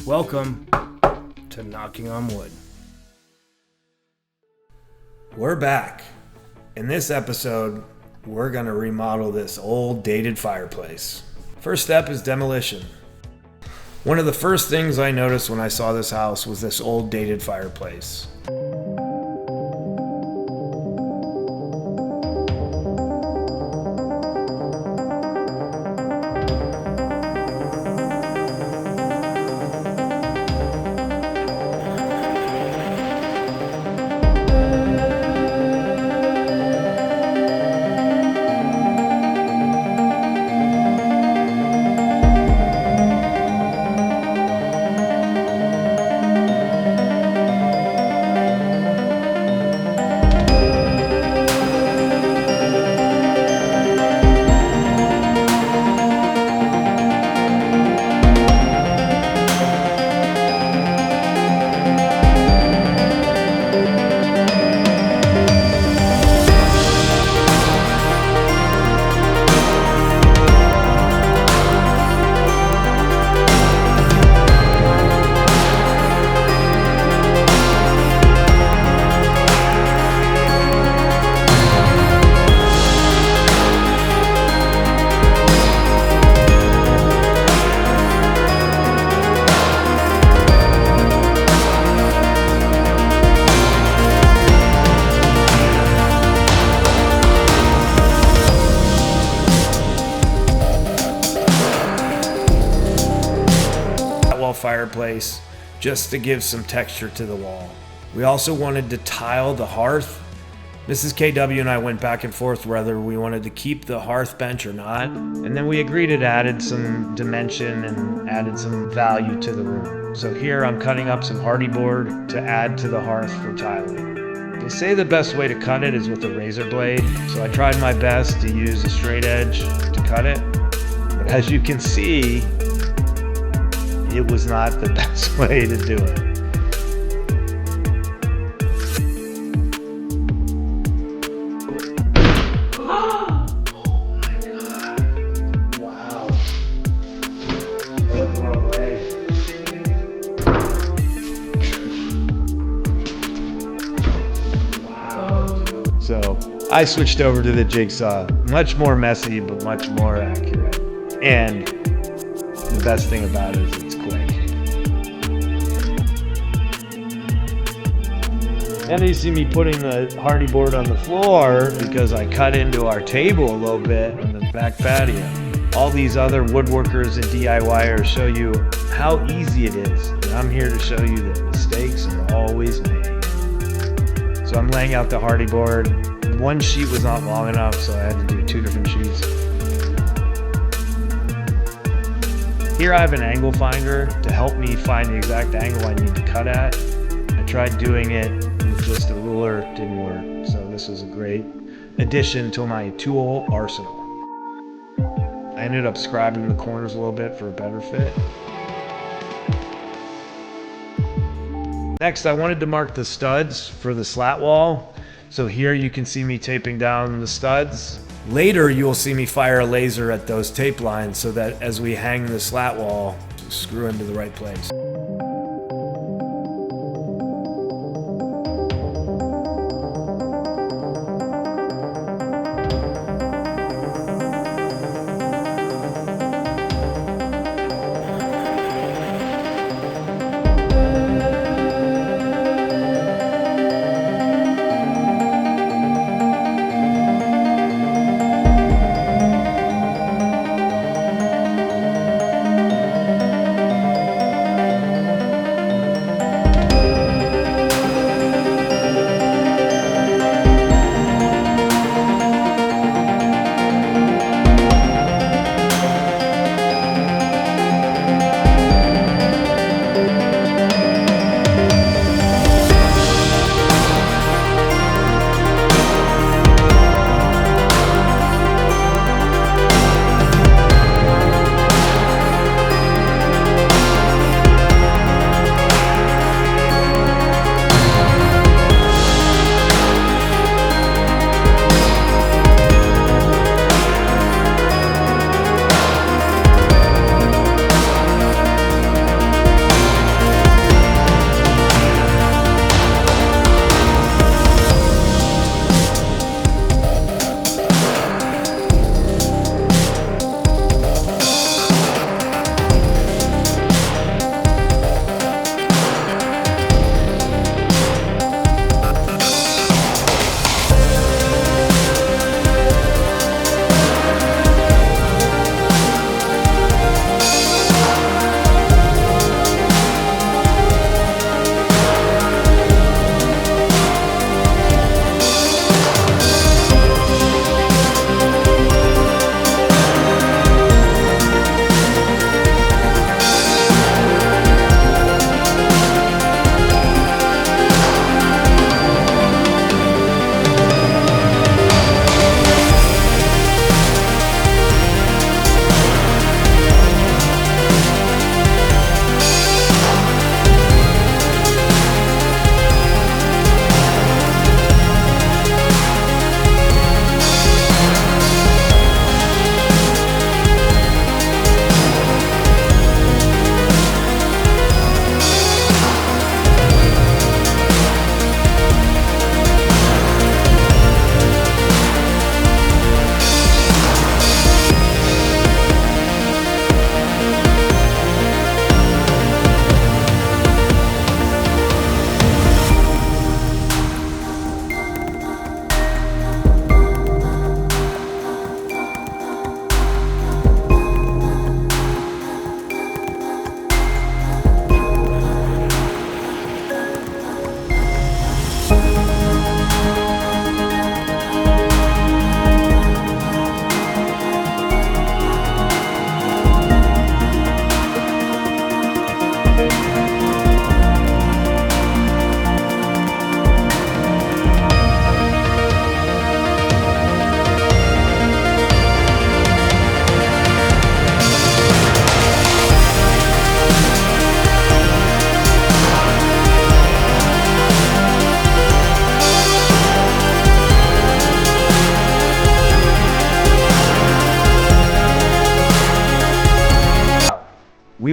Welcome to Knocking on Wood. We're back. In this episode, we're going to remodel this old dated fireplace. First step is demolition. One of the first things I noticed when I saw this house was this old dated fireplace. Fireplace just to give some texture to the wall. We also wanted to tile the hearth. Mrs. KW and I went back and forth whether we wanted to keep the hearth bench or not, and then we agreed it added some dimension and added some value to the room. So here I'm cutting up some hardy board to add to the hearth for tiling. They say the best way to cut it is with a razor blade, so I tried my best to use a straight edge to cut it, but as you can see, it was not the best way to do it. Oh my God. Wow. Wow. So I switched over to the jigsaw. Much more messy, but much more accurate. And the best thing about it is it's quick. And you see me putting the hardy board on the floor because I cut into our table a little bit on the back patio. All these other woodworkers and DIYers show you how easy it is. And I'm here to show you that mistakes are always made. So I'm laying out the hardy board. One sheet was not long enough, so I had to do 2 different sheets. Here I have an angle finder to help me find the exact angle I need to cut at. I tried doing it with just a ruler, it didn't work. So this was a great addition to my tool arsenal. I ended up scribing the corners a little bit for a better fit. Next, I wanted to mark the studs for the slat wall. So here you can see me taping down the studs. Later, you'll see me fire a laser at those tape lines so that as we hang the slat wall, screw into the right place.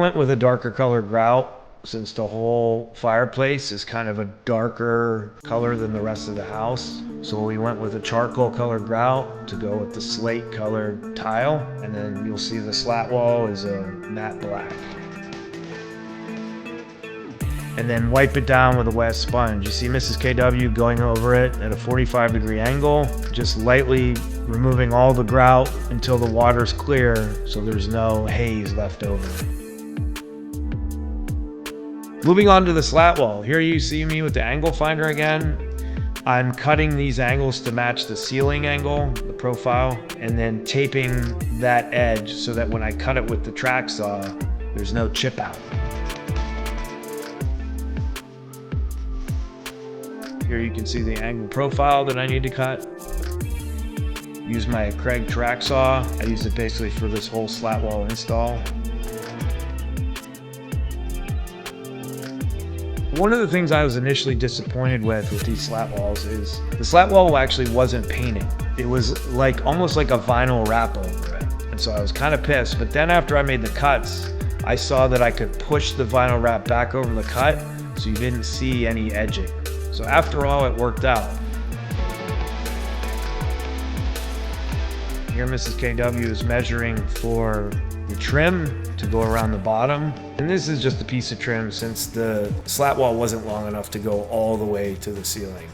went with a darker colored grout since the whole fireplace is kind of a darker color than the rest of the house. So we went with a charcoal colored grout to go with the slate colored tile. And then you'll see the slat wall is a matte black. And then wipe it down with a wet sponge. You see Mrs. KW going over it at a 45-degree angle, just lightly removing all the grout until the water's clear so there's no haze left over. Moving on to the slat wall. Here you see me with the angle finder again. I'm cutting these angles to match the ceiling angle, the profile, and then taping that edge so that when I cut it with the track saw, there's no chip out. Here you can see the angle profile that I need to cut. Use my Craig track saw. I use it basically for this whole slat wall install. One of the things I was initially disappointed with these slat walls is the slat wall actually wasn't painted. It was like almost like a vinyl wrap over it. And so I was kind of pissed. But then after I made the cuts, I saw that I could push the vinyl wrap back over the cut so you didn't see any edging. So after all, it worked out. Here Mrs. KW is measuring for the trim to go around the bottom. And this is just a piece of trim since the slat wall wasn't long enough to go all the way to the ceiling.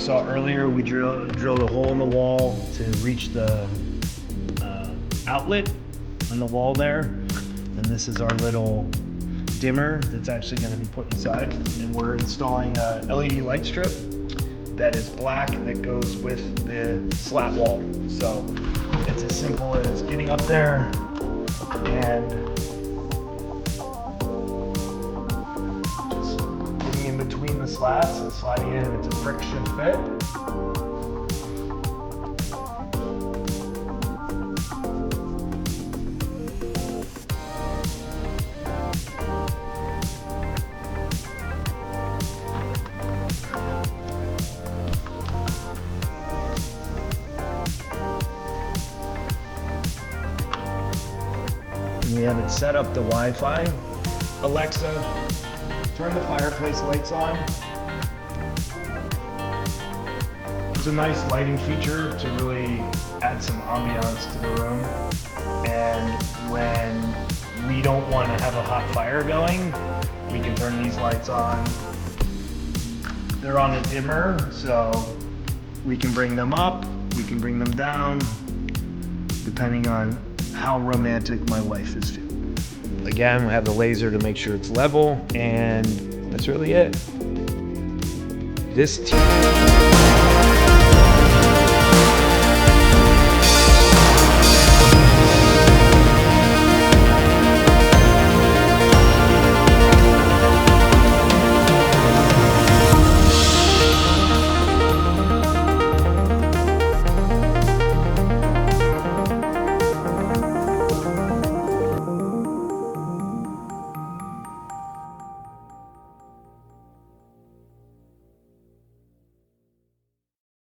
Earlier we drilled a hole in the wall to reach the outlet on the wall there, and this is our little dimmer that's actually going to be put inside, and we're installing a LED light strip that is black that goes with the slat wall. So it's as simple as getting up there and just getting in between the slats and sliding in. It's a friction fit. have it set up to Wi-Fi. Alexa, turn the fireplace lights on. It's a nice lighting feature to really add some ambiance to the room. And when we don't want to have a hot fire going, we can turn these lights on. They're on a dimmer, so we can bring them up, we can bring them down, depending on how romantic my wife is feeling. Again, we have the laser to make sure it's level, and that's really it. This